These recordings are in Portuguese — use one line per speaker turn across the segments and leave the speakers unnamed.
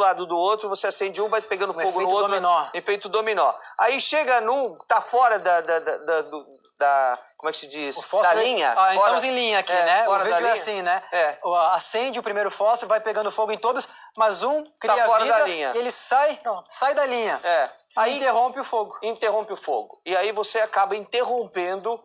lado do outro, você acende um, vai pegando fogo no outro.
Dominó.
Efeito dominó. Aí chega num, tá fora como é que se diz? Da linha.
Ah, estamos em linha aqui, né? O vídeo é assim, né? Acende o primeiro fósforo, vai pegando fogo em todos, mas um cria
fora
vida
da linha.
e ele sai da linha.
Aí
interrompe o fogo.
Interrompe o fogo. E aí você acaba interrompendo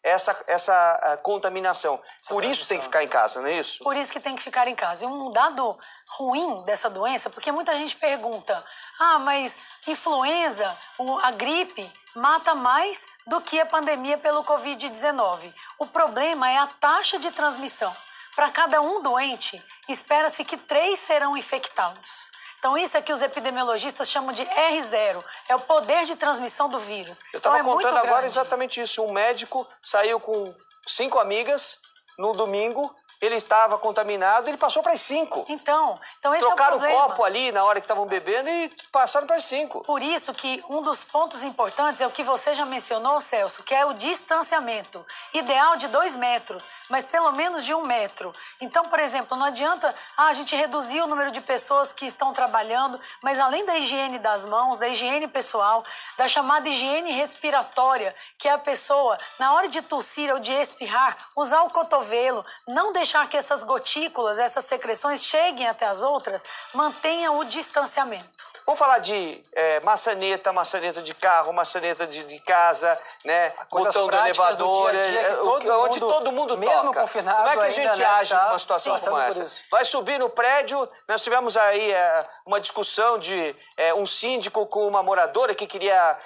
essa contaminação. Por isso tem que ficar em casa, não é isso?
Por isso que tem que ficar em casa. E um dado ruim dessa doença, porque muita gente pergunta, mas influenza, a gripe, mata mais do que a pandemia pelo Covid-19. O problema é a taxa de transmissão. Para cada um doente, espera-se que 3 serão infectados. Então, isso é que os epidemiologistas chamam de R0, é o poder de transmissão do vírus.
Eu estava contando agora
grande.
exatamente isso. Um médico saiu com 5 amigas no domingo, ele estava contaminado, ele passou para as 5.
Então esse
Trocaram
é o problema.
o copo ali na hora que estavam bebendo e passaram para as 5.
Por isso que um dos pontos importantes é o que você já mencionou, Celso, que é o distanciamento. Ideal de 2 metros, mas pelo menos de 1 metro. Então, por exemplo, não adianta a gente reduzir o número de pessoas que estão trabalhando, mas além da higiene das mãos, da higiene pessoal, da chamada higiene respiratória, que é a pessoa, na hora de tossir ou de espirrar, usar o cotovelo, não deixar que essas gotículas, essas secreções cheguem até as outras, mantenha o distanciamento.
Vamos falar de maçaneta de carro, maçaneta de casa, né? Botão do elevador, onde todo mundo toca.
Mesmo confinado,
como é que a gente age numa situação como essa? Vai subir no prédio, nós tivemos aí uma discussão de um síndico com uma moradora que queria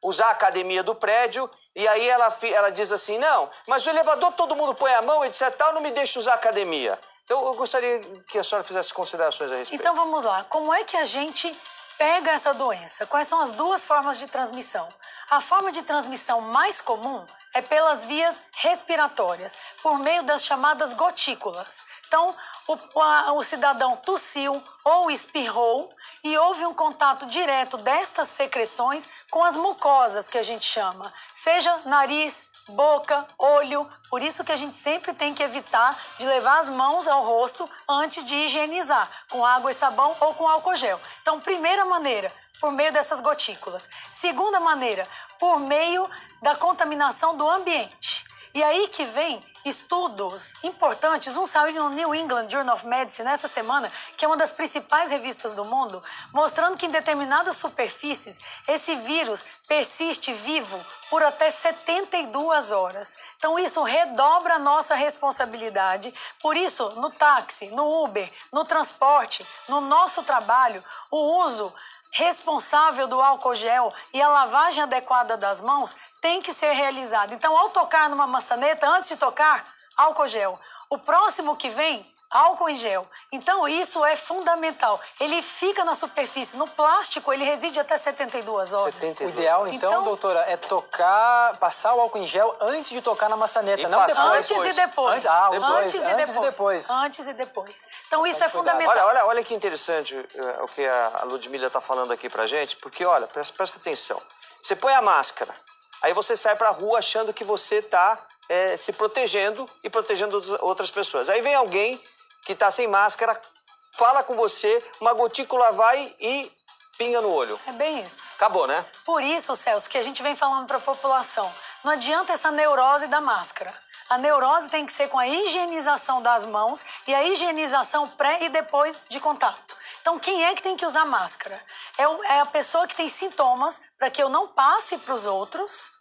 usar a academia do prédio, e aí ela diz assim, não, mas o elevador todo mundo põe a mão, etc, tal, não me deixa usar a academia. Então, eu gostaria que a senhora fizesse considerações a respeito.
Então, vamos lá. Como é que a gente pega essa doença? Quais são as 2 formas de transmissão? A forma de transmissão mais comum é pelas vias respiratórias, por meio das chamadas gotículas. Então, o cidadão tossiu ou espirrou e houve um contato direto destas secreções com as mucosas, que a gente chama, seja nariz, boca, olho. Por isso que a gente sempre tem que evitar de levar as mãos ao rosto antes de higienizar, com água e sabão ou com álcool gel. Então, primeira maneira, por meio dessas gotículas. Segunda maneira, por meio da contaminação do ambiente. E aí que vem estudos importantes. Um saiu no New England Journal of Medicine nessa semana, que é uma das principais revistas do mundo, mostrando que em determinadas superfícies esse vírus persiste vivo por até 72 horas. Então isso redobra a nossa responsabilidade. Por isso, no táxi, no Uber, no transporte, no nosso trabalho, o uso responsável do álcool gel e a lavagem adequada das mãos tem que ser realizada. Então, ao tocar numa maçaneta, antes de tocar, álcool gel. O próximo que vem, álcool em gel. Então, isso é fundamental. Ele fica na superfície. No plástico, ele reside até 72 horas.
72. O ideal, então, doutora, é passar o álcool em gel antes de tocar na maçaneta, não depois.
Antes e depois. Antes e depois. Então, isso é fundamental.
Olha que interessante o que a Ludmila está falando aqui pra gente, porque, olha, presta atenção. Você põe a máscara, aí você sai pra rua achando que você está se protegendo e protegendo outras pessoas. Aí vem alguém que está sem máscara, fala com você, uma gotícula vai e pinga no olho.
É bem isso.
Acabou, né?
Por isso, Celso, que a gente vem falando para a população, não adianta essa neurose da máscara. A neurose tem que ser com a higienização das mãos e a higienização pré e depois de contato. Então, quem é que tem que usar máscara? É a pessoa que tem sintomas para que eu não passe para os outros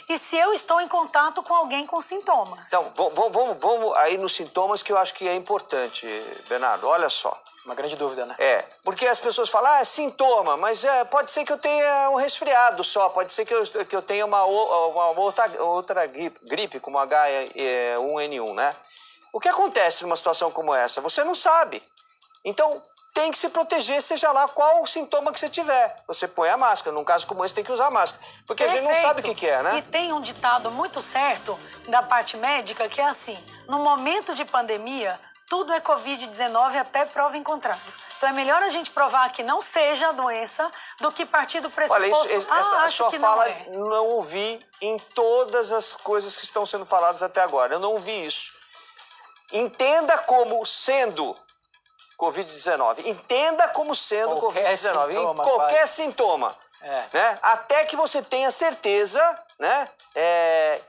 e se eu estou em contato com alguém com sintomas.
Então, vamos aí nos sintomas que eu acho que é importante, Bernardo. Olha só.
Uma grande dúvida, né?
Porque as pessoas falam, é sintoma, mas pode ser que eu tenha um resfriado só, pode ser que eu tenha uma outra gripe, como H1N1, né? O que acontece numa situação como essa? Você não sabe. Então, tem que se proteger, seja lá qual o sintoma que você tiver. Você põe a máscara. Num caso como esse, tem que usar a máscara. Porque a gente não sabe o que é, né?
E tem um ditado muito certo da parte médica que é assim, no momento de pandemia, tudo é Covid-19 até prova em contrário. Então é melhor a gente provar que não seja a doença do que partir do pressuposto.
Olha, essa sua fala não ouvi em todas as coisas que estão sendo faladas até agora. Eu não ouvi isso. Entenda como sendo Covid-19. Entenda como sendo Covid-19, em qualquer sintoma. Né? Até que você tenha certeza, né,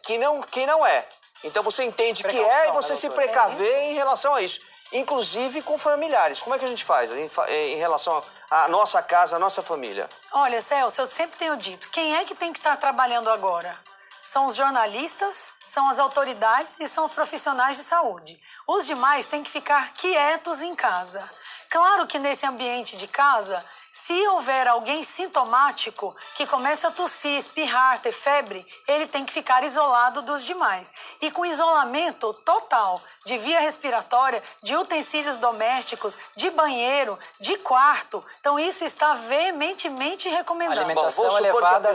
que não é. Então você entende que é e você se precaver em relação a isso. Inclusive com familiares. Como é que a gente faz em relação à nossa casa, à nossa família?
Olha, Celso, eu sempre tenho dito, quem é que tem que estar trabalhando agora? São os jornalistas, são as autoridades e são os profissionais de saúde. Os demais têm que ficar quietos em casa. Claro que nesse ambiente de casa, se houver alguém sintomático que começa a tossir, espirrar, ter febre, ele tem que ficar isolado dos demais. E com isolamento total de via respiratória, de utensílios domésticos, de banheiro, de quarto. Então isso está veementemente recomendado.
A alimentação é levada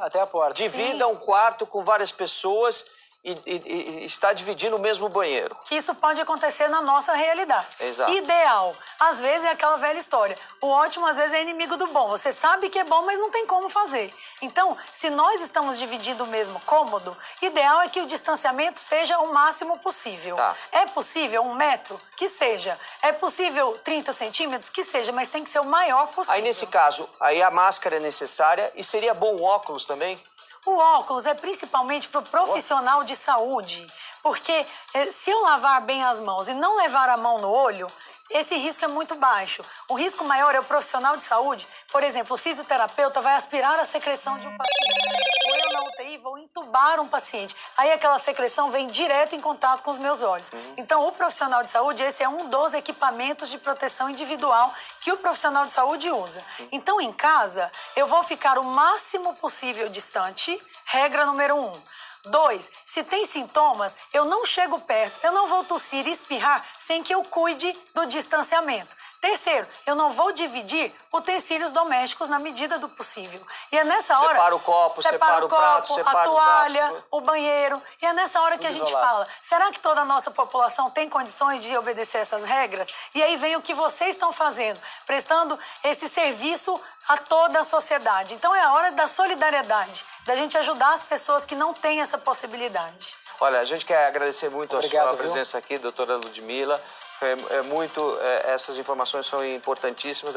até a porta.
Divida um quarto com várias pessoas e está dividindo o mesmo banheiro.
Que isso pode acontecer na nossa realidade.
Exato.
Ideal. Às vezes é aquela velha história. O ótimo, às vezes, é inimigo do bom. Você sabe que é bom, mas não tem como fazer. Então, se nós estamos dividindo o mesmo cômodo, ideal é que o distanciamento seja o máximo possível.
Tá.
É possível 1 metro? Que seja. É possível 30 centímetros? Que seja, mas tem que ser o maior possível.
Aí, nesse caso, aí a máscara é necessária e seria bom o óculos também?
O óculos é principalmente para o profissional de saúde, porque se eu lavar bem as mãos e não levar a mão no olho, esse risco é muito baixo. O risco maior é o profissional de saúde. Por exemplo, o fisioterapeuta vai aspirar a secreção de um paciente. Ou eu na UTI vou entubar um paciente. Aí aquela secreção vem direto em contato com os meus olhos. Então, o profissional de saúde, esse é um dos equipamentos de proteção individual que o profissional de saúde usa. Então, em casa, eu vou ficar o máximo possível distante, regra número 1. 2, se tem sintomas, eu não chego perto, eu não vou tossir e espirrar sem que eu cuide do distanciamento. Terceiro, eu não vou dividir utensílios domésticos na medida do possível. E é nessa hora...
Separa o copo, separa o prato, separa
a toalha, o banheiro. E é nessa hora que a gente fala, será que toda a nossa população tem condições de obedecer essas regras? E aí vem o que vocês estão fazendo, prestando esse serviço a toda a sociedade. Então é a hora da solidariedade, da gente ajudar as pessoas que não têm essa possibilidade.
Olha, a gente quer agradecer muito a sua presença aqui, doutora Ludmila. Essas informações são importantíssimas.